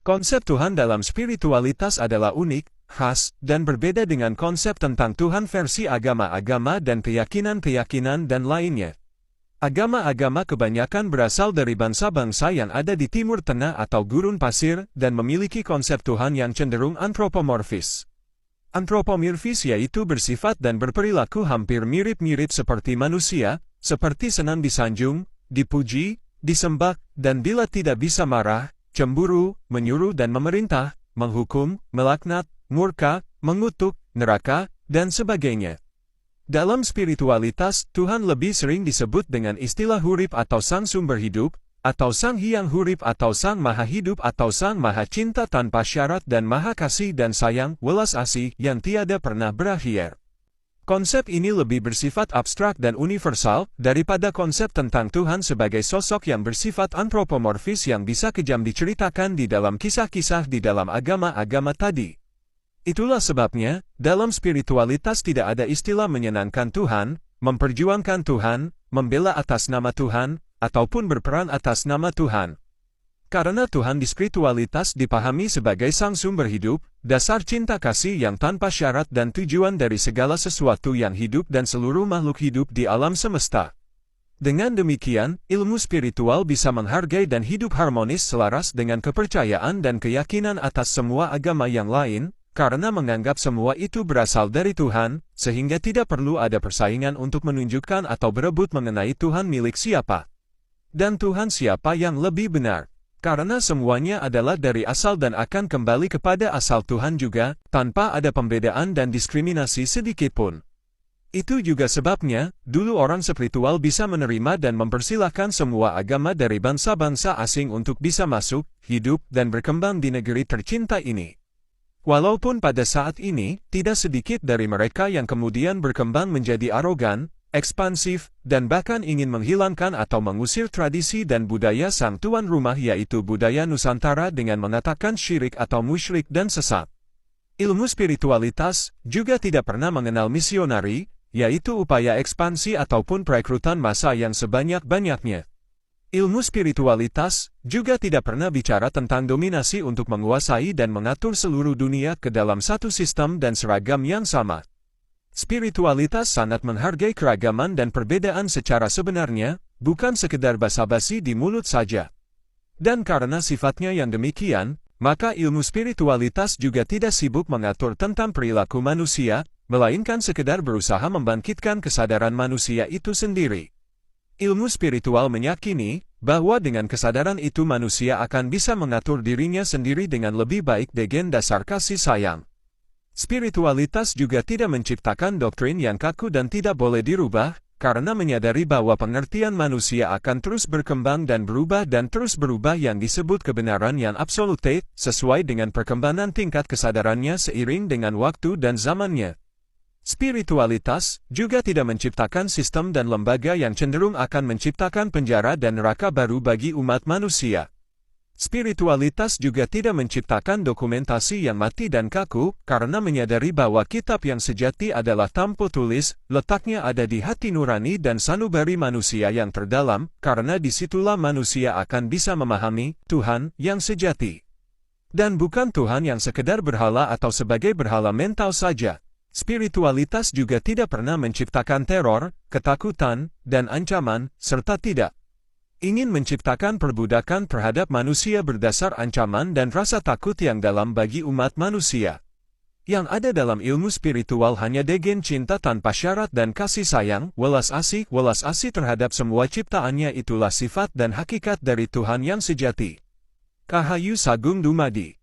Konsep Tuhan dalam spiritualitas adalah unik, khas, dan berbeda dengan konsep tentang Tuhan versi agama-agama dan keyakinan-keyakinan dan lainnya. Agama-agama kebanyakan berasal dari bangsa-bangsa yang ada di Timur Tengah atau gurun pasir dan memiliki konsep Tuhan yang cenderung antropomorfis. Antropomorfis yaitu bersifat dan berperilaku hampir mirip-mirip seperti manusia, seperti senang disanjung, dipuji, disembah, dan bila tidak bisa marah, cemburu, menyuruh dan memerintah, menghukum, melaknat, murka, mengutuk, neraka, dan sebagainya. Dalam spiritualitas, Tuhan lebih sering disebut dengan istilah hurib atau sang sumber hidup, atau sang hyang hurib atau sang maha hidup atau sang maha cinta tanpa syarat dan maha kasih dan sayang, welas asih yang tiada pernah berakhir. Konsep ini lebih bersifat abstrak dan universal, daripada konsep tentang Tuhan sebagai sosok yang bersifat antropomorfis yang bisa kejam diceritakan di dalam kisah-kisah di dalam agama-agama tadi. Itulah sebabnya, dalam spiritualitas tidak ada istilah menyenangkan Tuhan, memperjuangkan Tuhan, membela atas nama Tuhan, ataupun berperan atas nama Tuhan. Karena Tuhan di spiritualitas dipahami sebagai sang sumber hidup, dasar cinta kasih yang tanpa syarat dan tujuan dari segala sesuatu yang hidup dan seluruh makhluk hidup di alam semesta. Dengan demikian, ilmu spiritual bisa menghargai dan hidup harmonis selaras dengan kepercayaan dan keyakinan atas semua agama yang lain, karena menganggap semua itu berasal dari Tuhan, sehingga tidak perlu ada persaingan untuk menunjukkan atau berebut mengenai Tuhan milik siapa. Dan Tuhan siapa yang lebih benar. Karena semuanya adalah dari asal dan akan kembali kepada asal Tuhan juga, tanpa ada pembedaan dan diskriminasi sedikitpun. Itu juga sebabnya, dulu orang spiritual bisa menerima dan mempersilahkan semua agama dari bangsa-bangsa asing untuk bisa masuk, hidup, dan berkembang di negeri tercinta ini. Walaupun pada saat ini, tidak sedikit dari mereka yang kemudian berkembang menjadi arogan, ekspansif, dan bahkan ingin menghilangkan atau mengusir tradisi dan budaya sang tuan rumah yaitu budaya Nusantara dengan mengatakan syirik atau musyrik dan sesat. Ilmu spiritualitas juga tidak pernah mengenal misionari, yaitu upaya ekspansi ataupun perekrutan massa yang sebanyak-banyaknya. Ilmu spiritualitas juga tidak pernah bicara tentang dominasi untuk menguasai dan mengatur seluruh dunia ke dalam satu sistem dan seragam yang sama. Spiritualitas sangat menghargai keragaman dan perbedaan secara sebenarnya, bukan sekedar basa-basi di mulut saja. Dan karena sifatnya yang demikian, maka ilmu spiritualitas juga tidak sibuk mengatur tentang perilaku manusia, melainkan sekedar berusaha membangkitkan kesadaran manusia itu sendiri. Ilmu spiritual meyakini bahwa dengan kesadaran itu manusia akan bisa mengatur dirinya sendiri dengan lebih baik dengan dasar kasih sayang. Spiritualitas juga tidak menciptakan doktrin yang kaku dan tidak boleh dirubah, karena menyadari bahwa pengertian manusia akan terus berkembang dan terus berubah yang disebut kebenaran yang absolute, sesuai dengan perkembangan tingkat kesadarannya seiring dengan waktu dan zamannya. Spiritualitas juga tidak menciptakan sistem dan lembaga yang cenderung akan menciptakan penjara dan neraka baru bagi umat manusia. Spiritualitas juga tidak menciptakan dokumentasi yang mati dan kaku, karena menyadari bahwa kitab yang sejati adalah tanpa tulis, letaknya ada di hati nurani dan sanubari manusia yang terdalam, karena disitulah manusia akan bisa memahami Tuhan yang sejati. Dan bukan Tuhan yang sekedar berhala atau sebagai berhala mental saja. Spiritualitas juga tidak pernah menciptakan teror, ketakutan, dan ancaman, serta tidak ingin menciptakan perbudakan terhadap manusia berdasar ancaman dan rasa takut yang dalam bagi umat manusia. Yang ada dalam ilmu spiritual hanya degen cinta tanpa syarat dan kasih sayang, welas asih terhadap semua ciptaannya itulah sifat dan hakikat dari Tuhan yang sejati. Kahayu Sagung Dumadi.